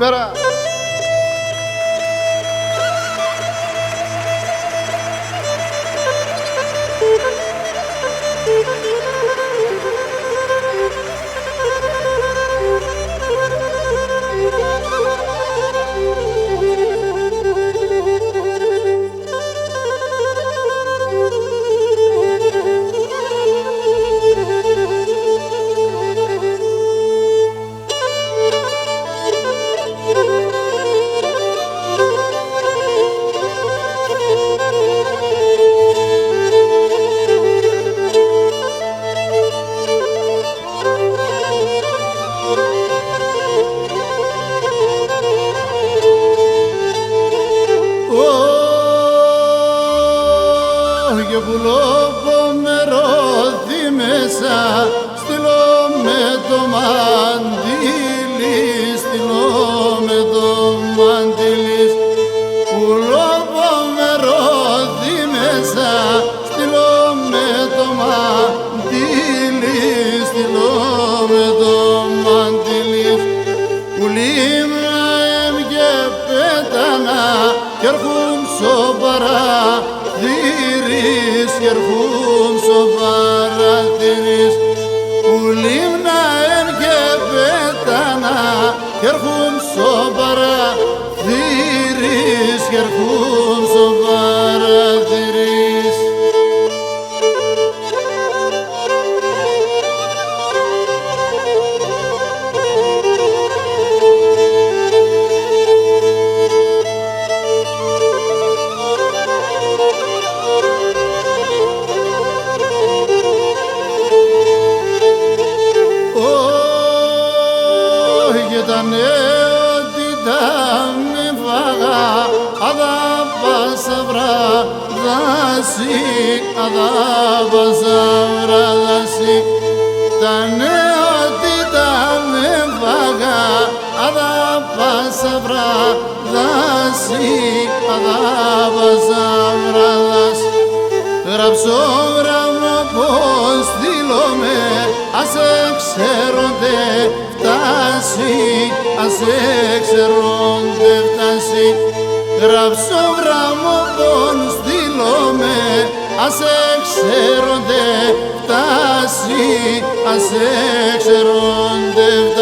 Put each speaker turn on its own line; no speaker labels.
Καλησπέρα. Και πουλώ μερόδι μέσα, στείλω με το μαντήλι, στείλω με το μαντήλι. Πουλώ μερόδι μέσα, στείλω με το μαντήλι, στείλω με το μαντήλι. Πουλήμνα και πέτανα κι έρχουν σοβαρά δίρις κι έρχουν στο παρατηρείς. Πουλήμνα και πέτανα κι έρχουν στο παρατηρείς κι έρχουν στο παρατηρείς. Τα νεότητα με φάγα, αδάπασα βράδαση, αδάπασα βράδαση. Τα νεότητα με φάγα, αδάπασα βράδαση, αδάπασα βράδαση. Γράψω γράμμα πως στείλομαι, ας εξαίρονται φτάσει, ας εξαιρώνται φτάσει. Γράψω γράμμα πως στείλομαι, ας εξαιρώνται φτάσει, ας εξαιρώνται φτάσει.